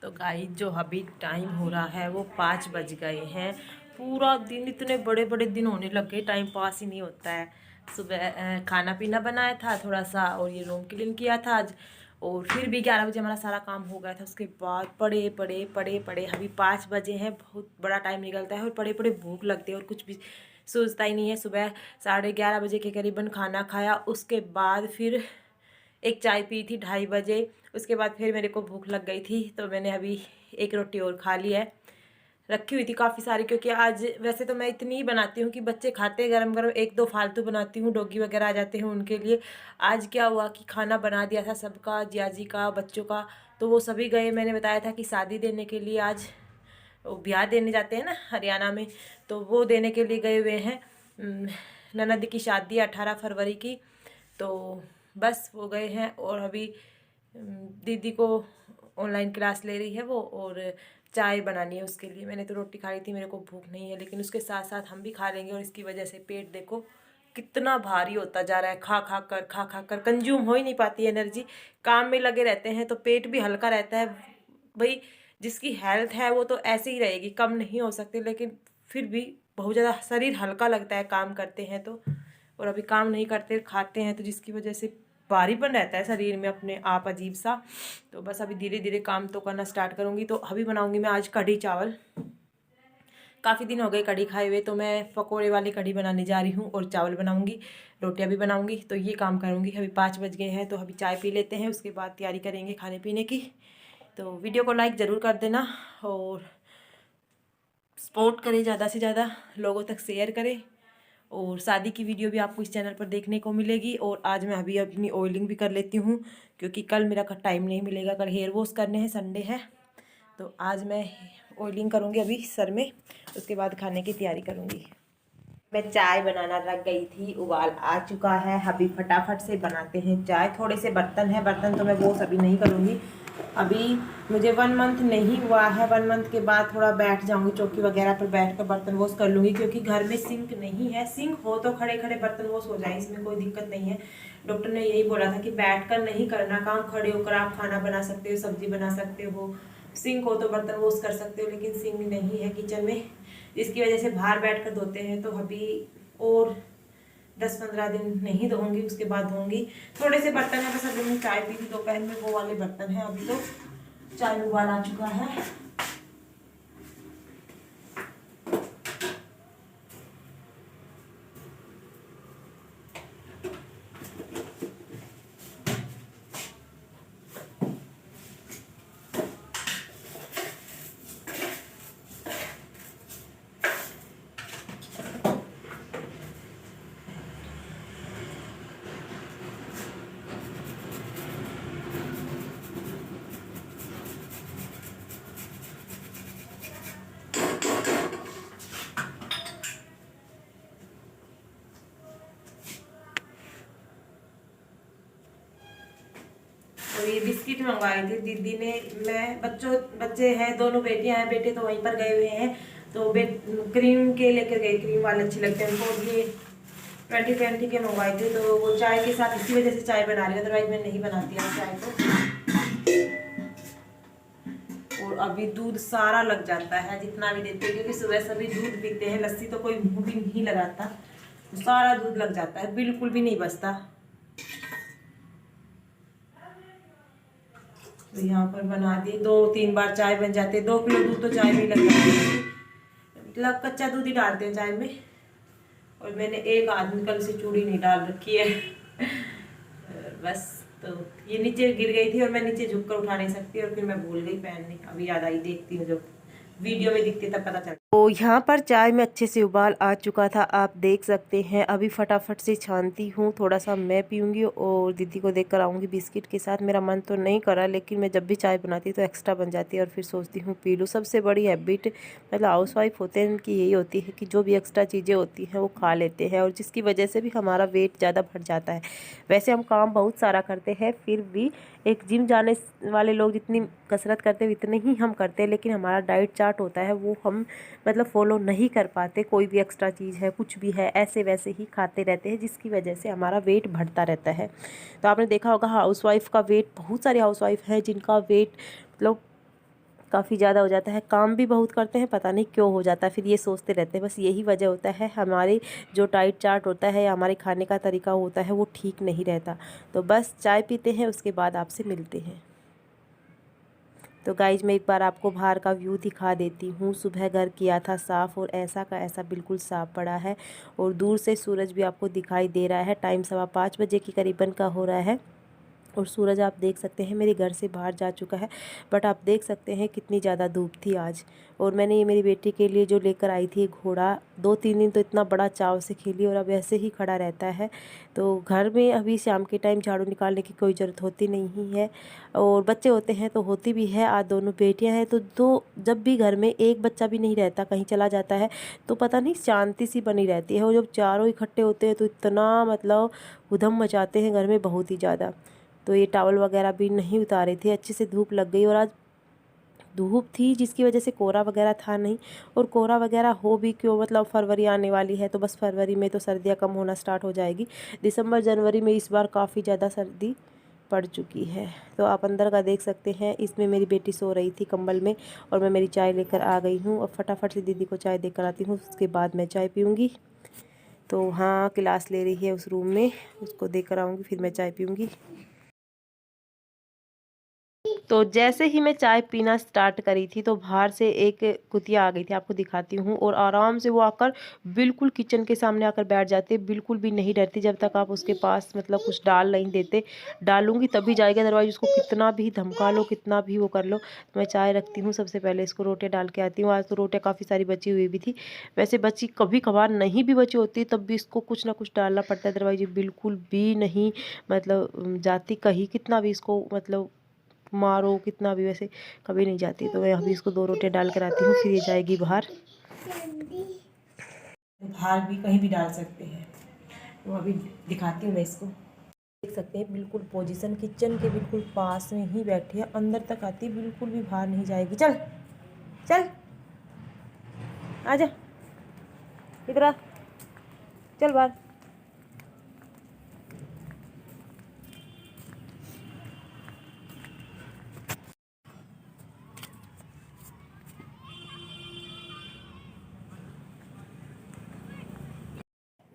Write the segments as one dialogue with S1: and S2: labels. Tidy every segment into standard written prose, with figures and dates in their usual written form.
S1: तो गाइस जो अभी टाइम हो रहा है वो 5 बज गए हैं। पूरा दिन इतने बड़े बड़े दिन होने लग गए, टाइम पास ही नहीं होता है। सुबह खाना पीना बनाया था थोड़ा सा, और ये रूम क्लीन किया था आज। और फिर भी 11 बजे हमारा सारा काम हो गया था। उसके बाद पढ़े पढ़े पढ़े पढ़े अभी 5 बजे हैं। बहुत बड़ा टाइम निकलता है और पढ़े पढ़े भूख लगती है और कुछ भी सोचता ही नहीं है। सुबह 11:30 बजे के करीबन खाना खाया, उसके बाद फिर एक चाय पी थी 2:30 बजे। उसके बाद फिर मेरे को भूख लग गई थी तो मैंने अभी एक रोटी और खा ली है। रखी हुई थी काफ़ी सारी, क्योंकि आज वैसे तो मैं इतनी ही बनाती हूँ कि बच्चे खाते हैं गरम गरम, एक दो फालतू बनाती हूँ, डॉगी वगैरह आ जाते हैं उनके लिए। आज क्या हुआ कि खाना बना दिया था सबका, जिया जी का, बच्चों का। तो वो सभी गए, मैंने बताया था कि शादी देने के लिए आज वो ब्याह देने जाते हैं ना हरियाणा में, तो वो देने के लिए गए हुए हैं। ननद की शादी 18 फरवरी की, तो बस वो गए हैं। और अभी दीदी को ऑनलाइन क्लास ले रही है वो, और चाय बनानी है उसके लिए। मैंने तो रोटी खा ली थी, मेरे को भूख नहीं है, लेकिन उसके साथ साथ हम भी खा लेंगे। और इसकी वजह से पेट देखो कितना भारी होता जा रहा है, खा खा कर कंज्यूम हो ही नहीं पाती एनर्जी। काम में लगे रहते हैं तो पेट भी हल्का रहता है भाई। जिसकी हेल्थ है वो तो ऐसे ही रहेगी, कम नहीं हो सकती, लेकिन फिर भी बहुत ज़्यादा शरीर हल्का लगता है काम करते हैं तो। और अभी काम नहीं करते, खाते हैं, तो जिसकी वजह से भारीपन रहता है शरीर में अपने आप अजीब सा। तो बस अभी धीरे धीरे काम तो करना स्टार्ट करूँगी। तो अभी बनाऊँगी मैं आज कढ़ी चावल। काफ़ी दिन हो गए कढ़ी खाए हुए, तो मैं पकोड़े वाली कढ़ी बनाने जा रही हूँ और चावल बनाऊँगी, रोटियाँ भी बनाऊँगी। तो ये काम करूँगी। अभी 5 बज गए हैं, तो अभी चाय पी लेते हैं, उसके बाद तैयारी करेंगे खाने पीने की। तो वीडियो को लाइक ज़रूर कर देना और सपोर्ट करें, ज़्यादा से ज़्यादा लोगों तक शेयर करें। और शादी की वीडियो भी आपको इस चैनल पर देखने को मिलेगी। और आज मैं अभी अपनी ऑयलिंग भी कर लेती हूँ, क्योंकि कल मेरा टाइम नहीं मिलेगा, कल हेयर वॉश करने हैं, संडे है। तो आज मैं ऑयलिंग करूँगी अभी सर में, उसके बाद खाने की तैयारी करूँगी। मैं चाय बनाना रख गई थी, उबाल आ चुका है। अभी फटाफट से बनाते हैं चाय। थोड़े से बर्तन हैं, बर्तन तो मैं वो सभी नहीं करूँगी। अभी मुझे 1 मंथ नहीं हुआ है, 1 मंथ के बाद थोड़ा बैठ जाऊँगी, चौकी वगैरह पर बैठ कर बर्तन वॉश कर लूँगी, क्योंकि घर में सिंक नहीं है। सिंक हो तो खड़े खड़े बर्तन वॉश हो जाए, इसमें कोई दिक्कत नहीं है। डॉक्टर ने यही बोला था कि बैठ कर नहीं करना काम, खड़े होकर आप खाना बना सकते हो, सब्जी बना सकते हो। सिंक हो तो बर्तन वॉश कर सकते हो, लेकिन सिंक नहीं है किचन में, इसकी वजह से बाहर बैठ कर धोते हैं। तो अभी और 10-15 दिन नहीं धोऊंगी, उसके बाद धोऊंगी। थोड़े से बर्तन है, बस अभी मैं चाय पी थी दोपहर में, वो वाले बर्तन हैं। अभी तो चाय में उबाल आ चुका है। और ये बिस्किट मंगवाए थे दीदी ने। मैं बच्चे हैं, दोनों बेटियां हैं, बेटे तो वहीं पर गए हुए हैं। तो क्रीम के लेकर गए, क्रीम वाले अच्छे लगते हैं उनको। ये 2020 के मंगवाए थे, तो वो चाय के साथ इसी वजह से चाय बना रही है, अदरवाइज मैं नहीं बनाती है चाय को। और अभी दूध सारा लग जाता है जितना भी देते हैं, क्योंकि सुबह सभी दूध पीते हैं, लस्सी तो कोई मुंह भी नहीं लगाता, सारा दूध लग जाता है, बिल्कुल भी नहीं बचता। तो यहाँ पर बना दिए, 2-3 बार चाय बन जाती है। 2 किलो दूध तो चाय में लग जाती है, मतलब कच्चा दूध ही डालते हैं चाय में। और मैंने एक आदमी कल से चूड़ी नहीं डाल रखी है बस। तो ये नीचे गिर गई थी और मैं नीचे झुक कर उठा नहीं सकती, और फिर मैं भूल गई पहनने। अभी याद आई, देखती हूँ, जब वीडियो में दिखती तब पता चलता। तो यहाँ पर चाय में अच्छे से उबाल आ चुका था, आप देख सकते हैं। अभी फटाफट से छानती हूँ, थोड़ा सा मैं पीऊँगी और दीदी को देख कर आऊँगी बिस्किट के साथ। मेरा मन तो नहीं करा, लेकिन मैं जब भी चाय बनाती हूँ तो एक्स्ट्रा बन जाती है और फिर सोचती हूँ पी लूँ। सबसे बड़ी हैबिट मतलब हाउसवाइफ होते हैं उनकी यही होती है कि जो भी एक्स्ट्रा चीज़ें होती हैं वो खा लेते हैं, और जिसकी वजह से भी हमारा वेट ज़्यादा बढ़ जाता है। वैसे हम काम बहुत सारा करते हैं, फिर भी एक जिम जाने वाले लोग जितनी कसरत करते हैं इतने ही हम करते हैं, लेकिन हमारा डाइट चार्ट होता है वो हम मतलब फॉलो नहीं कर पाते। कोई भी एक्स्ट्रा चीज़ है, कुछ भी है, ऐसे वैसे ही खाते रहते हैं, जिसकी वजह से हमारा वेट बढ़ता रहता है। तो आपने देखा होगा हाउसवाइफ का वेट, बहुत सारे हाउसवाइफ हैं जिनका वेट मतलब काफ़ी ज़्यादा हो जाता है। काम भी बहुत करते हैं, पता नहीं क्यों हो जाता है, फिर ये सोचते रहते हैं। बस यही वजह होता है, हमारे जो डाइट चार्ट होता है या हमारे खाने का तरीका होता है वो ठीक नहीं रहता। तो बस चाय पीते हैं, उसके बाद आपसे मिलते हैं। तो गाइज मैं एक बार आपको बाहर का व्यू दिखा देती हूँ। सुबह घर किया था साफ़ और ऐसा का ऐसा बिल्कुल साफ़ पड़ा है और दूर से सूरज भी आपको दिखाई दे रहा है। टाइम 5:15 बजे की करीबन का हो रहा है और सूरज आप देख सकते हैं मेरे घर से बाहर जा चुका है। बट आप देख सकते हैं कितनी ज़्यादा धूप थी आज। और मैंने ये मेरी बेटी के लिए जो लेकर आई थी घोड़ा, 2-3 दिन तो इतना बड़ा चाव से खेली और अब ऐसे ही खड़ा रहता है। तो घर में अभी शाम के टाइम झाड़ू निकालने की कोई ज़रूरत होती नहीं है और बच्चे होते हैं तो होती भी है। आज दोनों बेटियां हैं तो जब भी घर में एक बच्चा भी नहीं रहता, कहीं चला जाता है तो पता नहीं शांति सी बनी रहती है। और जब चारों इकट्ठे होते हैं तो इतना मतलब उधम मचाते हैं घर में बहुत ही ज़्यादा। तो ये टॉवल वगैरह भी नहीं उतारे थे, अच्छे से धूप लग गई और आज धूप थी जिसकी वजह से कोहरा वगैरह था नहीं। और कोहरा वगैरह हो भी क्यों, मतलब फरवरी आने वाली है तो बस फरवरी में तो सर्दियाँ कम होना स्टार्ट हो जाएगी। दिसंबर जनवरी में इस बार काफ़ी ज़्यादा सर्दी पड़ चुकी है। तो आप अंदर का देख सकते हैं, इसमें मेरी बेटी सो रही थी कंबल में और मैं मेरी चाय लेकर आ गई हूँ और फटाफट से दीदी को चाय देकर आती हूँ, उसके बाद मैं चाय पीऊँगी। तो हाँ, क्लास ले रही है उस रूम में, उसको देकर आऊँगी फिर मैं चाय पीऊँगी। तो जैसे ही मैं चाय पीना स्टार्ट करी थी तो बाहर से एक कुतिया आ गई थी, आपको दिखाती हूँ। और आराम से वो आकर बिल्कुल किचन के सामने आकर बैठ जाती है, बिल्कुल भी नहीं डरती जब तक आप उसके पास मतलब कुछ डाल नहीं देते। डालूंगी तभी जाएगी, अदरवाइज उसको कितना भी धमका लो, कितना भी वो कर लो। तो मैं चाय रखती हूँ, सबसे पहले इसको रोटियाँ डाल के आती हूँ। आज तो रोटियाँ काफ़ी सारी बची हुई भी थी, वैसे बची कभी कभार नहीं भी बची होती तब भी इसको कुछ ना कुछ डालना पड़ता है, अदरवाइज बिल्कुल भी नहीं मतलब जाती कहीं, कितना भी इसको मतलब मारो कितना भी, वैसे कभी नहीं जाती। तो मैं अभी इसको 2 रोटियां डाल कर आती हूँ, फिर ये जाएगी बाहर। बाहर भी कहीं भी डाल सकते हैं, तो अभी दिखाती हूँ मैं इसको। देख सकते हैं बिल्कुल पोजीशन किचन के बिल्कुल पास में ही बैठी है, अंदर तक आती है, बिल्कुल भी बाहर नहीं जाएगी। चल चल आजा, इधर आ, चल बाहर।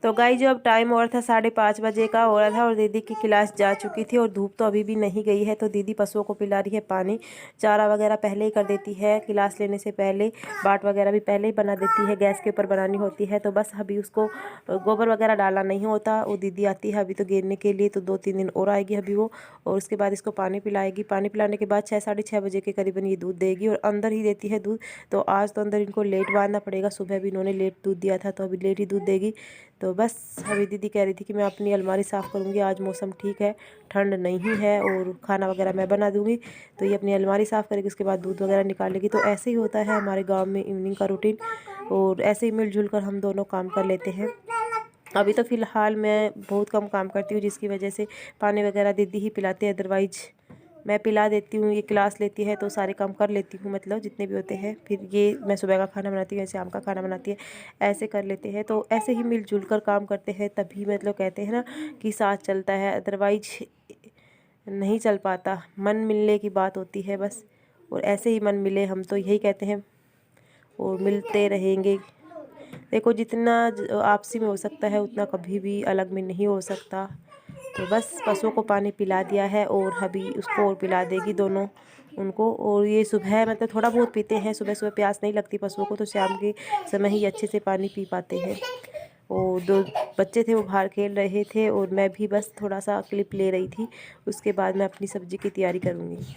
S1: तो गाइस जो अब टाइम और था 5:30 बजे का हो रहा था और दीदी की क्लास जा चुकी थी और धूप तो अभी भी नहीं गई है। तो दीदी पशुओं को पिला रही है पानी, चारा वगैरह पहले ही कर देती है, क्लास लेने से पहले बाट वगैरह भी पहले ही बना देती है, गैस के ऊपर बनानी होती है। तो बस अभी उसको गोबर वगैरह डालना नहीं होता, वो दीदी आती है अभी तो गिरने के लिए, तो 2-3 दिन और आएगी अभी वो। और उसके बाद इसको पानी पिलाएगी, पानी पिलाने के बाद 6-6:30 बजे के करीबन ये दूध देगी और अंदर ही देती है दूध। तो आज तो अंदर इनको लेट बांधना पड़ेगा, सुबह भी इन्होंने लेट दूध दिया था तो अभी लेट ही दूध देगी। तो बस अभी दीदी कह रही थी कि मैं अपनी अलमारी साफ़ करूँगी, आज मौसम ठीक है, ठंड नहीं है और खाना वगैरह मैं बना दूँगी। तो ये अपनी अलमारी साफ़ करेगी, उसके बाद दूध वगैरह निकालेगी। तो ऐसे ही होता है हमारे गांव में इवनिंग का रूटीन और ऐसे ही मिलजुल कर हम दोनों काम कर लेते हैं। अभी तो फ़िलहाल मैं बहुत कम काम करती हूँ, जिसकी वजह से पानी वगैरह दीदी ही पिलाते हैं, अदरवाइज मैं पिला देती हूँ। ये क्लास लेती है तो सारे काम कर लेती हूँ, मतलब जितने भी होते हैं। फिर ये मैं सुबह का खाना बनाती हूँ, शाम का खाना बनाती है, ऐसे कर लेते हैं। तो ऐसे ही मिलजुल कर काम करते हैं तभी मतलब कहते हैं ना कि साथ चलता है, अदरवाइज नहीं चल पाता। मन मिलने की बात होती है बस, और ऐसे ही मन मिले, हम तो यही कहते हैं और मिलते रहेंगे। देखो जितना आपसी में हो सकता है उतना कभी भी अलग में नहीं हो सकता। तो बस पशुओं को पानी पिला दिया है और अभी उसको और पिला देगी दोनों उनको। और ये सुबह मतलब थोड़ा बहुत पीते हैं, सुबह सुबह प्यास नहीं लगती पशुओं को, तो शाम के समय ही अच्छे से पानी पी पाते हैं। और 2 बच्चे थे वो बाहर खेल रहे थे और मैं भी बस थोड़ा सा क्लिप ले रही थी, उसके बाद मैं अपनी सब्ज़ी की तैयारी करूँगी।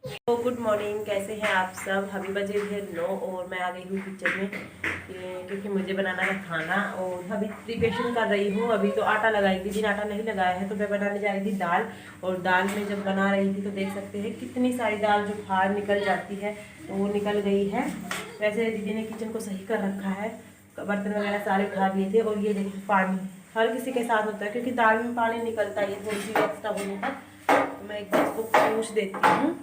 S1: तो गुड मॉर्निंग, कैसे हैं आप सब। अभी बजे थे 9 और मैं आ गई हूँ किचन में क्योंकि मुझे बनाना है खाना और अभी प्रिपरेशन कर रही हूँ। अभी तो आटा लगाएगी, जिन आटा नहीं लगाया है। तो मैं बनाने जा रही थी दाल, और दाल में जब बना रही थी तो देख सकते हैं कितनी सारी दाल जो बाहर निकल जाती है, तो वो निकल गई है। वैसे दीदी ने किचन को सही कर रखा है, बर्तन वगैरह सारे उठा दिए थे। और ये देखिए पानी हर किसी के साथ होता है क्योंकि दाल में पानी निकलता है थोड़ी सी एक्स्ट्रा होने पर। तो मैं एक बार इसको पूछ देती हूँ।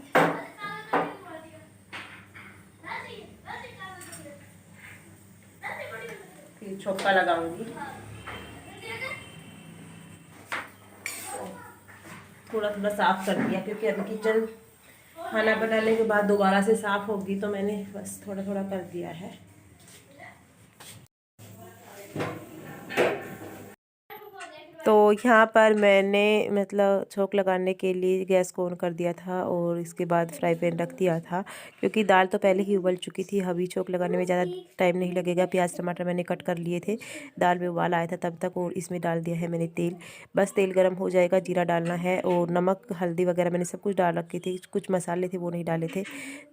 S1: फिर छोका लगाऊंगी, थोड़ा थोड़ा साफ कर दिया क्योंकि अभी किचन खाना बनाने के बाद दोबारा से साफ़ होगी, तो मैंने बस थोड़ा थोड़ा कर दिया है। तो यहाँ पर मैंने मतलब छोंक लगाने के लिए गैस को ऑन कर दिया था और इसके बाद फ्राई पैन रख दिया था, क्योंकि दाल तो पहले ही उबल चुकी थी। अभी छोंक लगाने में ज़्यादा टाइम नहीं लगेगा। प्याज टमाटर मैंने कट कर लिए थे, दाल में उबाल आया था तब तक, और इसमें डाल दिया है मैंने तेल। बस तेल गर्म हो जाएगा, जीरा डालना है और नमक हल्दी वगैरह मैंने सब कुछ डाल रखी थी। कुछ मसाले थे वो नहीं डाले थे।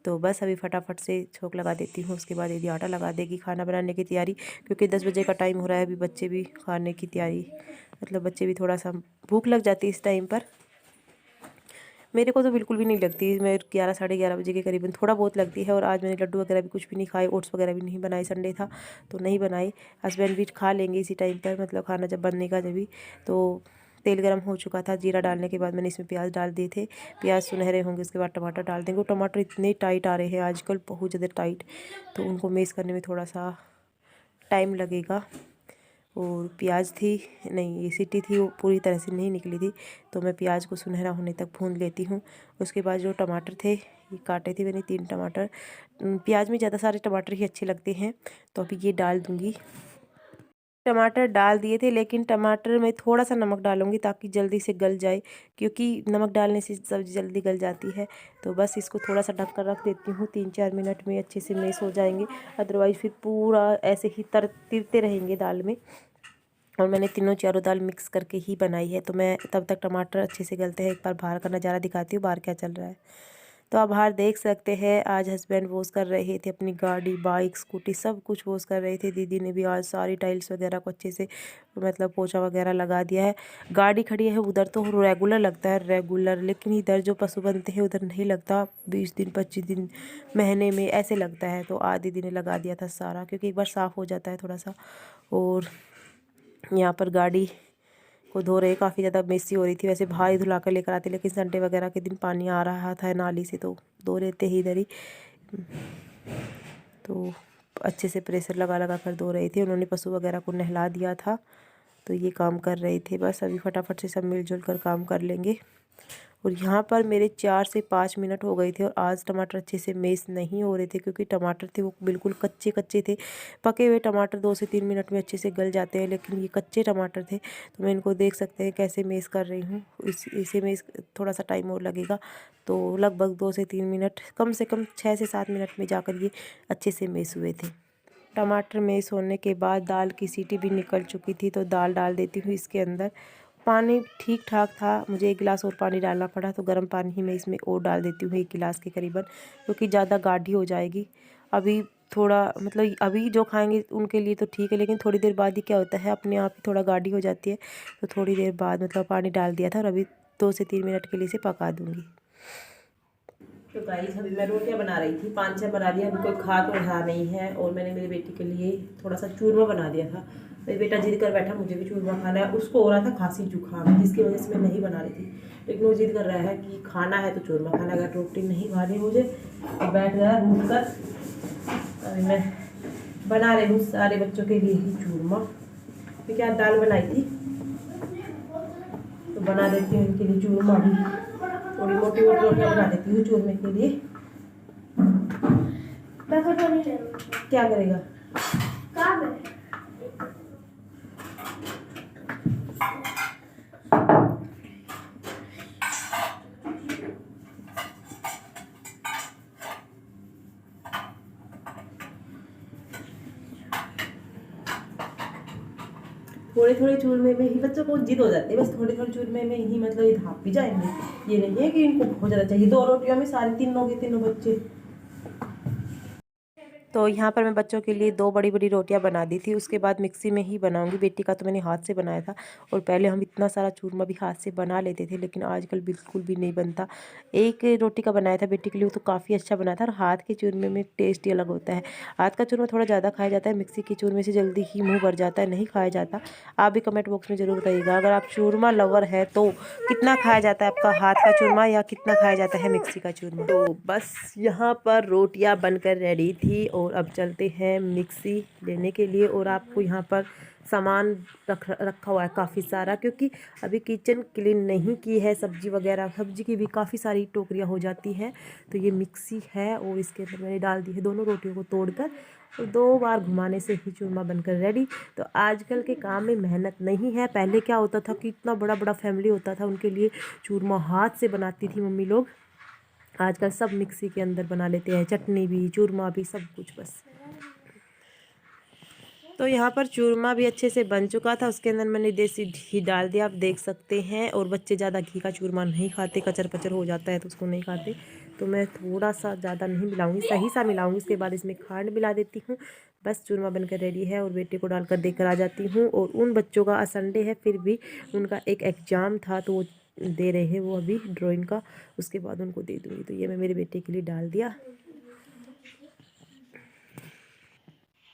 S1: तो बस अभी फटाफट से छोंक लगा देती हूँ। उसके बाद यदि आटा लगा देगी खाना बनाने की तैयारी, क्योंकि 10 बजे का टाइम हो रहा है। अभी बच्चे भी खाने की तैयारी, मतलब बच्चे भी थोड़ा सा भूख लग जाती है इस टाइम पर। मेरे को तो बिल्कुल भी नहीं लगती। मैं 11 साढ़े 11 बजे के करीबन थोड़ा बहुत लगती है। और आज मैंने लड्डू वगैरह भी कुछ भी नहीं खाए, ओट्स वगैरह भी नहीं बनाए, संडे था तो नहीं बनाए। हस्बैंड भी खा लेंगे इसी टाइम पर, मतलब खाना जब बनने का जब भी। तो तेल गरम हो चुका था। जीरा डालने के बाद मैंने इसमें प्याज डाल दिए थे। प्याज सुनहरे होंगे उसके बाद टमाटर डाल देंगे। और टमाटर इतने टाइट आ रहे हैं आजकल, बहुत ज़्यादा टाइट, तो उनको मेस करने में थोड़ा सा टाइम लगेगा। और प्याज थी नहीं, ये सीटी थी वो पूरी तरह से नहीं निकली थी, तो मैं प्याज को सुनहरा होने तक भून लेती हूँ। उसके बाद जो टमाटर थे ये काटे थे मैंने 3 टमाटर। प्याज में ज़्यादा सारे टमाटर ही अच्छे लगते हैं, तो अभी ये डाल दूँगी। टमाटर डाल दिए थे, लेकिन टमाटर में थोड़ा सा नमक डालूंगी ताकि जल्दी से गल जाए, क्योंकि नमक डालने से सब्ज़ी जल्दी गल जाती है। तो बस इसको थोड़ा सा ढक कर रख देती हूँ, 3-4 मिनट में अच्छे से मैश हो जाएंगे। अदरवाइज़ फिर पूरा ऐसे ही तिरते रहेंगे दाल में। और मैंने तीनों चारों दाल मिक्स करके ही बनाई है। तो मैं तब तक टमाटर अच्छे से गलते हैं, एक बार बाहर का नज़ारा दिखाती हूँ बाहर क्या चल रहा है। तो आप बाहर देख सकते हैं, आज हस्बैंड वॉश कर रहे थे अपनी गाड़ी, बाइक, स्कूटी सब कुछ वॉश कर रहे थे। दीदी ने भी आज सारी टाइल्स वगैरह को अच्छे से मतलब पोछा वगैरह लगा दिया है। गाड़ी खड़ी है उधर तो रेगुलर लगता है रेगुलर, लेकिन इधर जो पशु बनते हैं उधर नहीं लगता। 20 दिन 25 दिन महीने में ऐसे लगता है। तो आज दीदी ने लगा दिया था सारा, क्योंकि एक बार साफ़ हो जाता है थोड़ा सा। और यहाँ पर गाड़ी को धो रहे, काफ़ी ज़्यादा मेसी हो रही थी। वैसे बाहर ही धुला कर लेकर आते, लेकिन संडे वगैरह के दिन पानी आ रहा था नाली से, तो धो लेते ही इधर ही। तो अच्छे से प्रेशर लगा लगा कर धो रहे थे। उन्होंने पशु वगैरह को नहला दिया था, तो ये काम कर रहे थे। बस अभी फटाफट से सब मिलजुल कर काम कर लेंगे। और यहाँ पर मेरे 4 से 5 मिनट हो गए थे, और आज टमाटर अच्छे से मेश नहीं हो रहे थे, क्योंकि टमाटर थे वो बिल्कुल कच्चे कच्चे थे। पके हुए टमाटर 2 से 3 मिनट में अच्छे से गल जाते हैं, लेकिन ये कच्चे टमाटर थे। तो मैं इनको देख सकते हैं कैसे मेश कर रही हूँ। इसे मेश थोड़ा सा टाइम और लगेगा, तो लगभग 2 से 3 मिनट, कम से कम 6 से 7 मिनट में जाकर ये अच्छे से मेश हुए थे। टमाटर मेश होने के बाद दाल की सीटी भी निकल चुकी थी, तो दाल डाल देती हूँ इसके अंदर। पानी ठीक ठाक था, मुझे 1 गिलास और पानी डालना पड़ा, तो गर्म पानी ही मैं इसमें और डाल देती हूँ 1 गिलास के करीबन, क्योंकि ज़्यादा गाढ़ी हो जाएगी। अभी थोड़ा मतलब अभी जो खाएंगे उनके लिए तो ठीक है, लेकिन थोड़ी देर बाद ही क्या होता है अपने आप ही थोड़ा गाढ़ी हो जाती है। तो थोड़ी देर बाद मतलब पानी डाल दिया था, और अभी 2 से 3 मिनट के लिए इसे पका दूँगी। तो गाइस अभी मैं रोटियां बना रही थी, 5-6 बना लिया। अभी कोई खा तो रहा नहीं है, और मैंने मेरी बेटी के लिए थोड़ा सा चूरमा बना दिया था। मेरी बेटा जिद कर बैठा मुझे भी चूरमा खाना है। उसको हो रहा था खांसी जुकाम, जिसकी वजह से मैं नहीं बना रही थी, लेकिन वो जिद कर रहा है कि खाना है तो चूरमा खाना है। अगर रोटी नहीं खानी मुझे तो बैठ गया रूठ कर। अभी मैं बना रही हूँ सारे बच्चों के लिए ही चूरमा। क्योंकि आज दाल बनाई थी, तो बना देती हूँ इनके लिए चूरमा भी। थोड़ी मोटी मोटी रोटियाँ बना देती हूँ चूरमे के लिए। क्या करेगा? थोड़े थोड़े चूरमे में ही बच्चों को जिद हो जाती है, बस थोड़े थोड़े चूरमे में ही मतलब ये भाप भी जाएंगे। ये नहीं है कि इनको बहुत ज़्यादा चाहिए। 2 रोटियों में सारे तीनों के तीनों बच्चे। तो यहाँ पर मैं बच्चों के लिए 2 बड़ी बड़ी रोटियाँ बना दी थी। उसके बाद मिक्सी में ही बनाऊंगी। बेटी का तो मैंने हाथ से बनाया था, और पहले हम इतना सारा चूरमा भी हाथ से बना लेते थे, लेकिन आजकल बिल्कुल भी नहीं बनता। एक रोटी का बनाया था बेटी के लिए, तो काफ़ी अच्छा बना था। और हाथ के चूरमे में टेस्ट ही अलग होता है। हाथ का चूरमा थोड़ा ज़्यादा खाया जाता है, मिक्सी के चूरमे से जल्दी ही मुँह भर जाता है, नहीं खाया जाता। आप भी कमेंट बॉक्स में ज़रूर बताइएगा, अगर आप चूरमा लवर है तो कितना खाया जाता है आपका हाथ का चूरमा, या कितना खाया जाता है मिक्सी का चूरमा। तो बस यहाँ पर रोटियाँ बनकर रेडी थी, और अब चलते हैं मिक्सी लेने के लिए। और आपको यहाँ पर सामान रखा हुआ है काफ़ी सारा, क्योंकि अभी किचन क्लीन नहीं की है। सब्जी वगैरह, सब्जी की भी काफ़ी सारी टोकरियाँ हो जाती हैं। तो ये मिक्सी है और इसके अंदर मैंने डाल दी है दोनों रोटियों को तोड़कर, और 2 बार घुमाने से ही चूरमा बनकर रेडी। तो आजकल के काम में मेहनत नहीं है। पहले क्या होता था कि इतना बड़ा बड़ा फैमिली होता था, उनके लिए चूरमा हाथ से बनाती थी मम्मी लोग। आजकल सब मिक्सी के अंदर बना लेते हैं, चटनी भी, चूरमा भी, सब कुछ बस। तो यहाँ पर चूरमा भी अच्छे से बन चुका था। उसके अंदर मैंने देसी घी डाल दिया, आप देख सकते हैं। और बच्चे ज़्यादा घी का चूरमा नहीं खाते, कचर पचर हो जाता है तो उसको नहीं खाते। तो मैं थोड़ा सा ज़्यादा नहीं मिलाऊंगी, सही सा मिलाऊंगी। उसके बाद इसमें खांड मिला देती हूँ। बस चूरमा बनकर रेडी है और बेटे को डालकर देकर आ जाती हूँ। और उन बच्चों का संडे है, फिर भी उनका एक एग्ज़ाम था तो वो दे रहे हैं वो अभी ड्राइंग का, उसके बाद उनको दे दूँगी। तो ये मैं मेरे बेटे के लिए डाल दिया।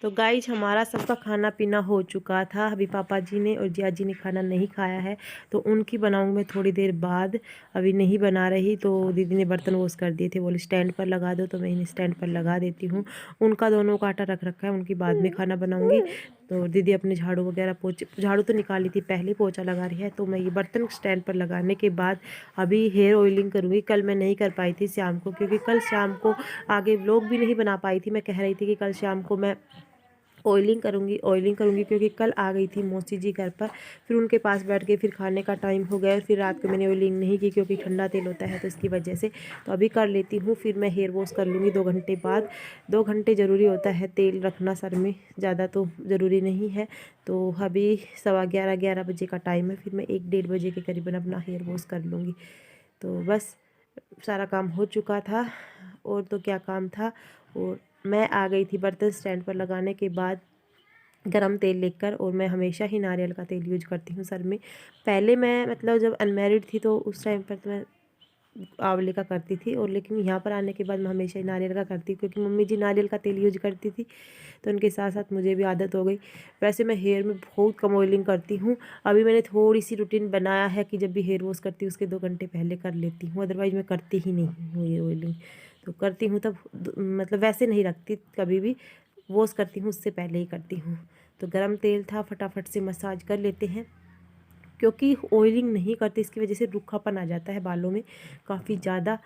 S1: तो गाइज हमारा सबका खाना पीना हो चुका था। अभी पापा जी ने और जिया जी ने खाना नहीं खाया है, तो उनकी बनाऊंगी मैं थोड़ी देर बाद। अभी नहीं बना रही, तो दीदी ने बर्तन वॉश कर दिए थे, बोले स्टैंड पर लगा दो, तो मैं इन्हें स्टैंड पर लगा देती हूँ। उनका दोनों का आटा रख रखा है, उनकी बाद में खाना बनाऊँगी। तो दीदी अपने झाड़ू वगैरह पोछे, झाड़ू तो निकाली थी पहले, पोछा लगा रही है। तो मैं ये बर्तन स्टैंड पर लगाने के बाद अभी हेयर ऑयलिंग करूँगी। कल मैं नहीं कर पाई थी शाम को, क्योंकि कल शाम को आगे व्लॉग भी नहीं बना पाई थी। मैं कह रही थी कि कल शाम को मैं ऑयलिंग करूँगी, क्योंकि कल आ गई थी मौसी जी घर पर। फिर उनके पास बैठ के फिर खाने का टाइम हो गया, फिर रात को मैंने ऑयलिंग नहीं की, क्योंकि ठंडा तेल होता है तो इसकी वजह से। तो अभी कर लेती हूँ, फिर मैं हेयर वॉश कर लूँगी 2 घंटे बाद। 2 घंटे ज़रूरी होता है तेल रखना सर में, ज़्यादा तो ज़रूरी नहीं है। तो अभी 11:15 बजे का टाइम है, फिर मैं 1-1:30 बजे के करीबन अपना हेयर वॉश कर लूँगी। तो बस सारा काम हो चुका था, और तो क्या काम था। और मैं आ गई थी बर्तन स्टैंड पर लगाने के बाद गरम तेल लेकर। और मैं हमेशा ही नारियल का तेल यूज करती हूँ सर में। पहले मैं मतलब जब अनमैरिड थी तो उस टाइम पर तो मैं आंवले का करती थी, और लेकिन यहाँ पर आने के बाद मैं हमेशा ही नारियल का करती हूँ, क्योंकि मम्मी जी नारियल का तेल यूज करती थी, तो उनके साथ साथ मुझे भी आदत हो गई। वैसे मैं हेयर में बहुत कम ऑयलिंग करती हूँ। अभी मैंने थोड़ी सी रूटीन बनाया है कि जब भी हेयर वॉश करती हूँ उसके 2 घंटे पहले कर लेती हूँ, अदरवाइज़ मैं करती ही नहीं हूँ ये ऑयलिंग। तो करती हूँ तब मतलब वैसे नहीं रखती, कभी भी वॉश करती हूँ उससे पहले ही करती हूँ। तो गरम तेल था, फटाफट से मसाज कर लेते हैं, क्योंकि ऑयलिंग नहीं करते इसकी वजह से रूखापन आ जाता है बालों में काफ़ी ज़्यादा।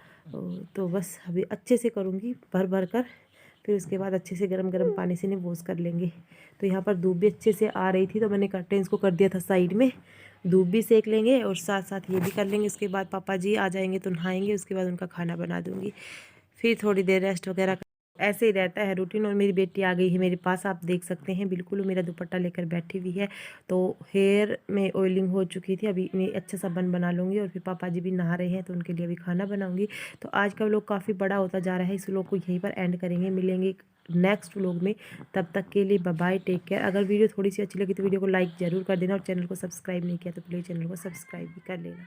S1: तो बस अभी अच्छे से करूँगी भर भर कर, फिर उसके बाद अच्छे से गरम गरम पानी से इन्हें वॉश कर लेंगे। तो यहाँ पर धूप भी अच्छे से आ रही थी, तो मैंने कर्टेंस को कर दिया था साइड में। धूप भी सेक लेंगे और साथ साथ ये भी कर लेंगे। उसके बाद पापा जी आ जाएंगे तो नहाएंगे, उसके बाद उनका खाना बना दूँगी, फिर थोड़ी देर रेस्ट वगैरह। ऐसे ही रहता है रूटीन। और मेरी बेटी आ गई है मेरे पास, आप देख सकते हैं, बिल्कुल मेरा दुपट्टा लेकर बैठी हुई है। तो हेयर में ऑयलिंग हो चुकी थी, अभी मैं अच्छा सा बन बना लूँगी। और फिर पापा जी भी नहा रहे हैं तो उनके लिए अभी खाना बनाऊँगी। तो आज का व्लॉग काफ़ी बड़ा होता जा रहा है, इस व्लॉग को यहीं पर एंड करेंगे। मिलेंगे नेक्स्ट व्लॉग में, तब तक के लिए बाय बाय, टेक केयर। अगर वीडियो थोड़ी सी अच्छी लगी तो वीडियो को लाइक ज़रूर कर देना, और चैनल को सब्सक्राइब नहीं किया तो प्लीज़ चैनल को सब्सक्राइब भी कर लेना।